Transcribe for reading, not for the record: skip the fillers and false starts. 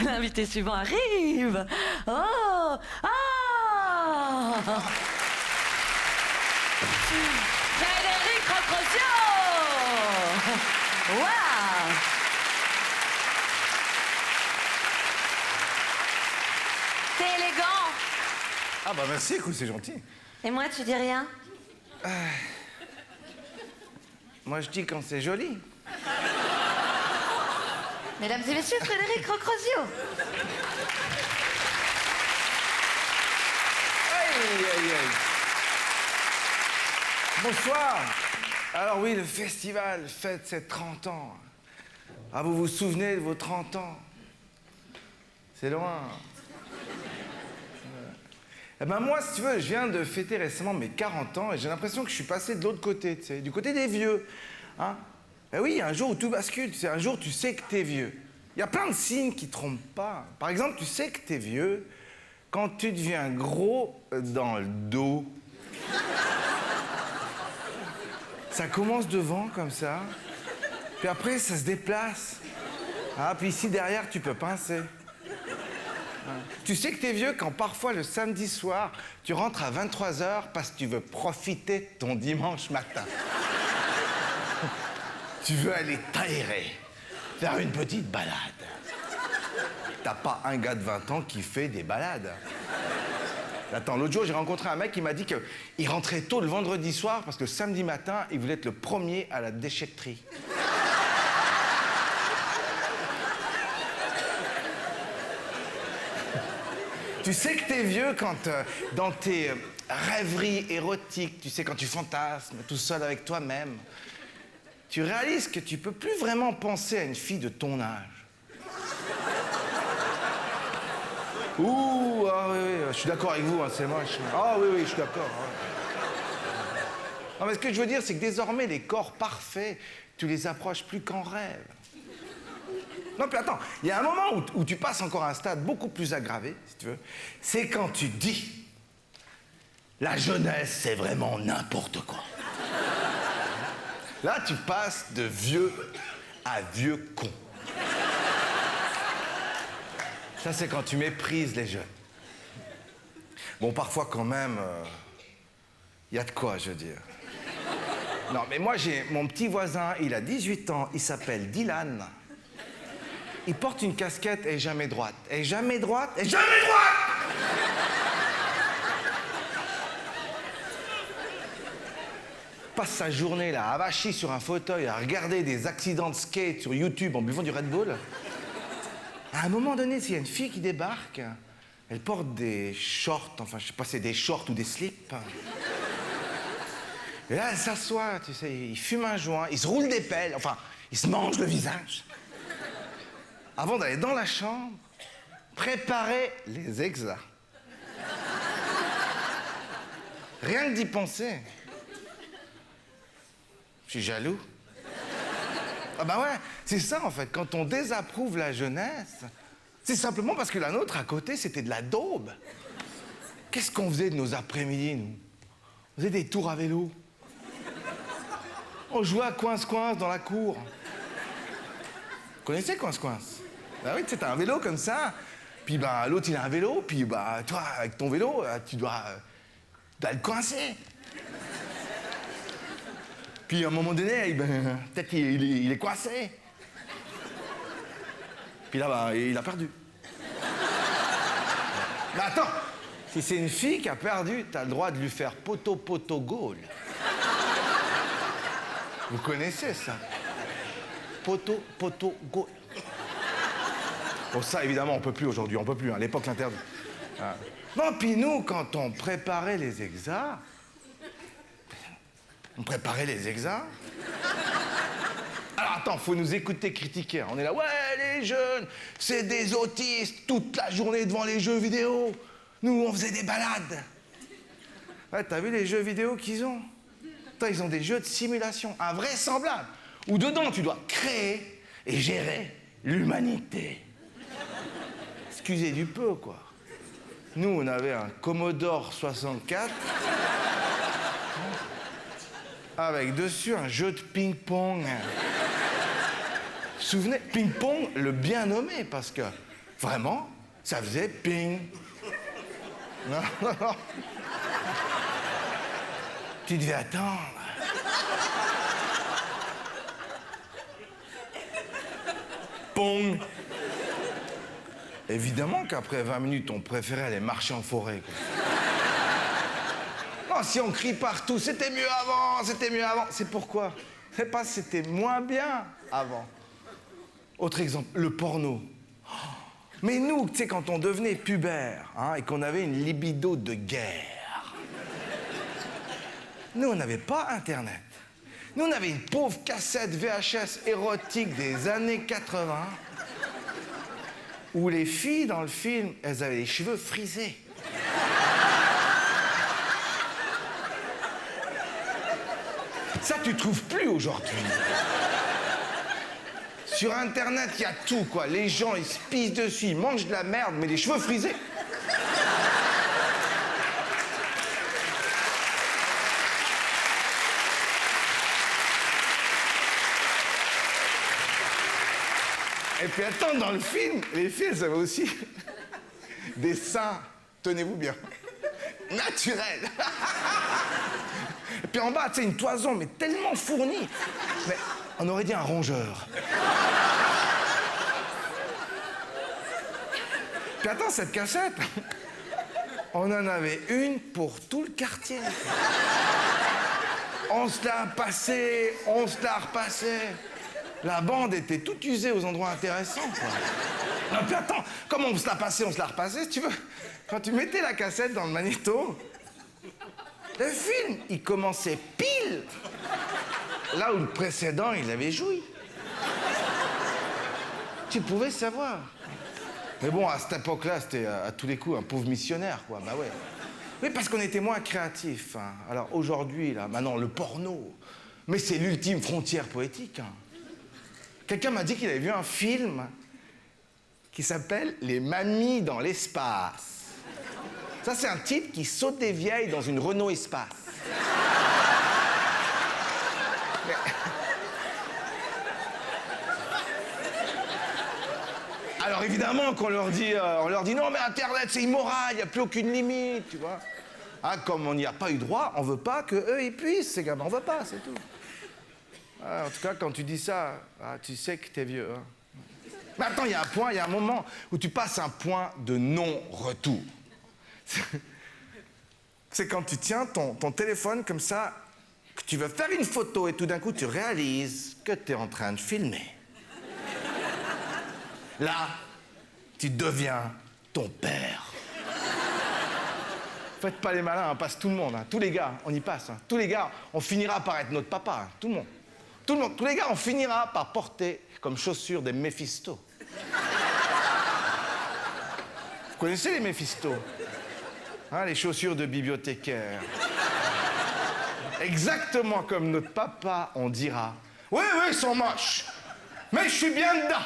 L'invité suivant arrive. Oh. Ah. Frédéric Rocrosio. Waouh. T'es élégant. Ah bah merci, écoute, c'est gentil. Et moi, tu dis rien? Moi, je dis quand c'est joli. Mesdames et messieurs, Frédéric Rocrosio. Aïe, aïe, aïe. Bonsoir. Alors oui, le festival fête ses 30 ans. Ah, vous vous souvenez de vos 30 ans? C'est loin. Eh ben moi, si tu veux, je viens de fêter récemment mes 40 ans et j'ai l'impression que je suis passé de l'autre côté, tu sais, du côté des vieux. Hein? Ben oui, un jour où tout bascule, tu sais, un jour tu sais que t'es vieux. Il y a plein de signes qui trompent pas. Par exemple, tu sais que t'es vieux quand tu deviens gros dans le dos. Ça commence devant comme ça, puis après ça se déplace. Ah, puis ici derrière tu peux pincer. Tu sais que t'es vieux quand parfois le samedi soir, tu rentres à 23h parce que tu veux profiter de ton dimanche matin. Tu veux aller t'aérer, faire une petite balade. T'as pas un gars de 20 ans qui fait des balades. Attends, l'autre jour, j'ai rencontré un mec qui m'a dit qu'il rentrait tôt le vendredi soir parce que le samedi matin, il voulait être le premier à la déchetterie. Tu sais que t'es vieux quand, dans tes rêveries érotiques, tu sais, quand tu fantasmes tout seul avec toi-même, tu réalises que tu peux plus vraiment penser à une fille de ton âge. Ouh, ah oui, oui, je suis d'accord avec vous, hein, c'est moche. Ah oui, oui, je suis d'accord. Ouais. Non, mais ce que je veux dire, c'est que désormais, les corps parfaits, tu les approches plus qu'en rêve. Non, puis attends, il y a un moment où tu passes encore à un stade beaucoup plus aggravé, si tu veux. C'est quand tu dis la jeunesse, c'est vraiment n'importe quoi. Là, tu passes de vieux à vieux con. Ça, c'est quand tu méprises les jeunes. Bon, parfois, quand même, il y a de quoi, je veux dire. Non, mais moi, j'ai mon petit voisin, il a 18 ans, il s'appelle Dylan. Il porte une casquette et jamais droite. Et jamais droite, et jamais droite! Passe sa journée là, avachi sur un fauteuil, à regarder des accidents de skate sur YouTube en buvant du Red Bull. À un moment donné, s'il y a une fille qui débarque, elle porte des shorts, enfin je sais pas si c'est des shorts ou des slips. Et là, elle s'assoit, tu sais, il fume un joint, il se roule des pelles, enfin, il se mange le visage. Avant d'aller dans la chambre, préparer les exas. Rien que d'y penser. Je suis jaloux. Ah bah ouais, c'est ça en fait. Quand on désapprouve la jeunesse, c'est simplement parce que la nôtre à côté, c'était de la daube. Qu'est-ce qu'on faisait de nos après-midi, nous? On faisait des tours à vélo. On jouait à coince-coince dans la cour. Vous connaissez coince-coince? Bah oui, tu sais, t'as un vélo comme ça, puis bah l'autre il a un vélo, puis bah toi, avec ton vélo, tu dois le coincer. Puis à un moment donné, ben, peut-être il est coincé. Puis là, bah, il a perdu. Mais attends, si c'est une fille qui a perdu, t'as le droit de lui faire poteau-poteau-goal. Vous connaissez ça? Poteau-poteau-goal. Bon, ça, évidemment, on peut plus aujourd'hui, on peut plus, hein, l'époque l'interdit. Ah. Non, puis nous, quand on préparait les exas, on préparait les exas. Alors attends, faut nous écouter critiquer. On est là, ouais, les jeunes, c'est des autistes, toute la journée devant les jeux vidéo. Nous, on faisait des balades. Ouais, t'as vu les jeux vidéo qu'ils ont? Putain, ils ont des jeux de simulation invraisemblables, où dedans, tu dois créer et gérer l'humanité. Excusez du peu, quoi. Nous, on avait un Commodore 64 avec dessus un jeu de ping-pong. Vous vous souvenez, ping-pong, le bien nommé, parce que Vraiment, ça faisait ping. Non, non, non. Tu devais attendre. Pong. Évidemment qu'après 20 minutes, on préférait aller marcher en forêt, quoi. Non, si on crie partout, c'était mieux avant, c'était mieux avant. C'est pourquoi? C'est pas c'était moins bien avant. Autre exemple, le porno. Mais nous, tu sais, quand on devenait pubère, hein, et qu'on avait une libido de guerre, nous, on n'avait pas Internet. Nous, on avait une pauvre cassette VHS érotique des années 80, où les filles, dans le film, elles avaient les cheveux frisés. Ça, tu trouves plus aujourd'hui. Sur Internet, il y a tout, quoi. Les gens, ils se pissent dessus, ils mangent de la merde, mais les cheveux frisés. Et puis attends, dans le film, les filles, elles avaient aussi des seins, tenez-vous bien, naturels. Et puis en bas, tu sais, une toison, mais tellement fournie. Mais on aurait dit un rongeur. Puis attends, cette cassette, on en avait une pour tout le quartier. On se l'a passée, on se l'a repassée. La bande était toute usée aux endroits intéressants, quoi. Non, puis attends, comme on se l'a passée, on se l'a repassée, si tu veux. Quand tu mettais la cassette dans le magnéto, le film, il commençait pile là où le précédent, il avait joui. Tu pouvais savoir. Mais bon, à cette époque-là, c'était à tous les coups un pauvre missionnaire, quoi. Bah ouais. Oui, parce qu'on était moins créatifs, hein. Alors aujourd'hui, là, maintenant, le porno, mais c'est l'ultime frontière poétique, hein. Quelqu'un m'a dit qu'il avait vu un film qui s'appelle Les mamies dans l'espace. Ça, c'est un type qui saute des vieilles dans une Renault Espace. Mais... Alors évidemment qu'on leur dit, non mais Internet c'est immoral, il n'y a plus aucune limite, tu vois. Ah, comme on n'y a pas eu droit, on veut pas qu'eux ils puissent, ces gamins, on veut pas, c'est tout. Ah, en tout cas, quand tu dis ça, tu sais que t'es vieux. Hein. Mais attends, il y a un moment où tu passes un point de non-retour. C'est quand tu tiens ton téléphone comme ça, que tu veux faire une photo et tout d'un coup tu réalises que tu es en train de filmer. Là, tu deviens ton père. Faites pas les malins, hein, passe tout le monde, hein. Tous les gars, on y passe. Hein. Tous les gars, on finira par être notre papa, hein. Tout le monde. Tout le monde, tous les gars, on finira par porter comme chaussures des Méphisto. Vous connaissez les Méphisto? Hein, les chaussures de bibliothécaire. Exactement comme notre papa, on dira « Oui, oui, ils sont moches, mais je suis bien dedans !»